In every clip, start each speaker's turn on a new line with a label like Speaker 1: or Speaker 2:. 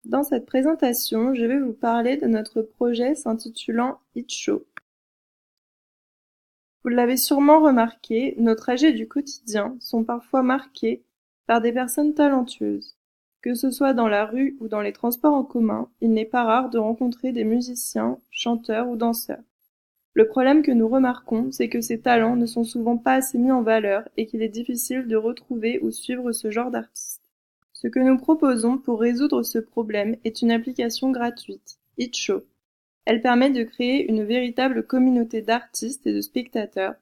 Speaker 1: Dans cette présentation, je vais vous parler de notre projet s'intitulant It Show. Vous l'avez sûrement remarqué, nos trajets du quotidien sont parfois marqués par des personnes talentueuses. Que ce soit dans la rue ou dans les transports en commun, il n'est pas rare de rencontrer des musiciens, chanteurs ou danseurs. Le problème que nous remarquons, c'est que ces talents ne sont souvent pas assez mis en valeur et qu'il est difficile de retrouver ou suivre ce genre d'artistes. Ce que nous proposons pour résoudre ce problème est une application gratuite, It Show. Elle permet de créer une véritable communauté d'artistes et de spectateurs.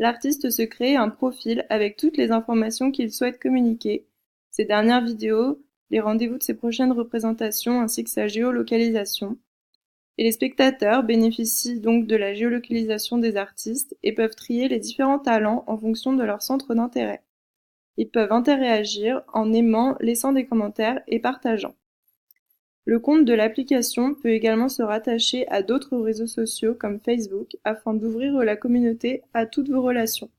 Speaker 1: L'artiste se crée un profil avec toutes les informations qu'il souhaite communiquer, ses dernières vidéos, les rendez-vous de ses prochaines représentations ainsi que sa géolocalisation. Et les spectateurs bénéficient donc de la géolocalisation des artistes et peuvent trier les différents talents en fonction de leur centre d'intérêt. Ils peuvent interagir en aimant, laissant des commentaires et partageant. Le compte de l'application peut également se rattacher à d'autres réseaux sociaux comme Facebook afin d'ouvrir la communauté à toutes vos relations.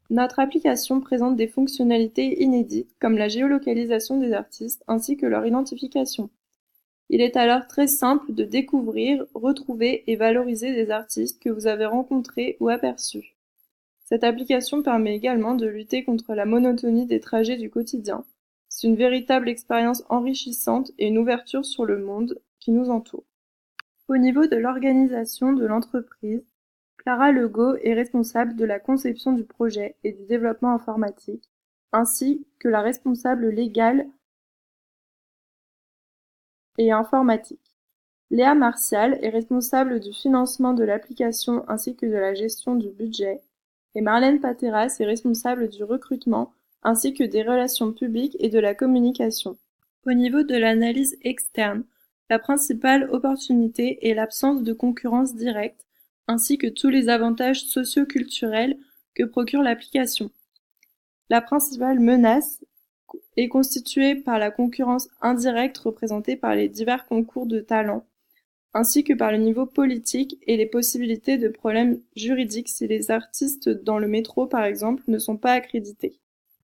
Speaker 1: Notre application présente des fonctionnalités inédites comme la géolocalisation des artistes ainsi que leur identification. Il est alors très simple de découvrir, retrouver et valoriser des artistes que vous avez rencontrés ou aperçus. Cette application permet également de lutter contre la monotonie des trajets du quotidien. C'est une véritable expérience enrichissante et une ouverture sur le monde qui nous entoure. Au niveau de l'organisation de l'entreprise, Clara Legault est responsable de la conception du projet et du développement informatique, ainsi que la responsable légale et informatique. Léa Martial est responsable du financement de l'application ainsi que de la gestion du budget, et Marlène Pateras est responsable du recrutement ainsi que des relations publiques et de la communication. Au niveau de l'analyse externe, la principale opportunité est l'absence de concurrence directe ainsi que tous les avantages socio-culturels que procure l'application. La principale menace est constituée par la concurrence indirecte représentée par les divers concours de talents, ainsi que par le niveau politique et les possibilités de problèmes juridiques si les artistes dans le métro par exemple ne sont pas accrédités.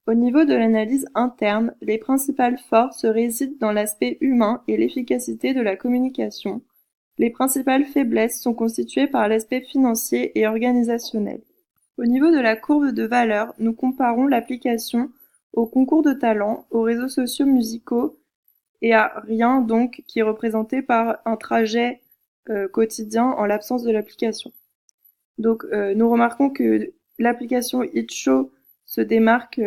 Speaker 1: Au niveau de l'analyse interne, les principales forces résident dans l'aspect humain et l'efficacité de la communication. Les principales faiblesses sont constituées par l'aspect financier et organisationnel. Au niveau de la courbe de valeur, nous comparons l'application aux concours de talents, aux réseaux sociaux musicaux et à rien donc qui est représenté par un trajet quotidien en l'absence de l'application. Donc nous remarquons que l'application It Show se démarque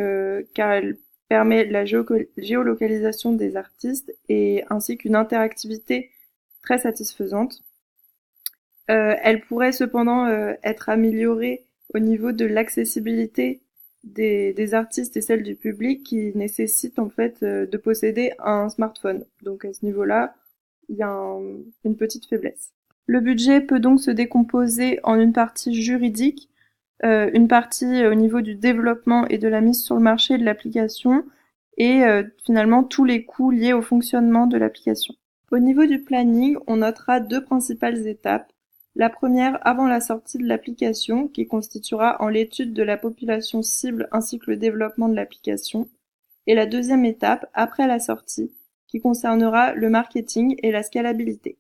Speaker 1: car elle permet la géolocalisation des artistes et ainsi qu'une interactivité très satisfaisante. Elle pourrait cependant être améliorée au niveau de l'accessibilité des artistes et celle du public qui nécessite en fait de posséder un smartphone. Donc à ce niveau-là, il y a une petite faiblesse. Le budget peut donc se décomposer en une partie juridique, une partie au niveau du développement et de la mise sur le marché de l'application et finalement tous les coûts liés au fonctionnement de l'application. Au niveau du planning, on notera deux principales étapes. La première avant la sortie de l'application, qui constituera en l'étude de la population cible ainsi que le développement de l'application, et la deuxième étape après la sortie, qui concernera le marketing et la scalabilité.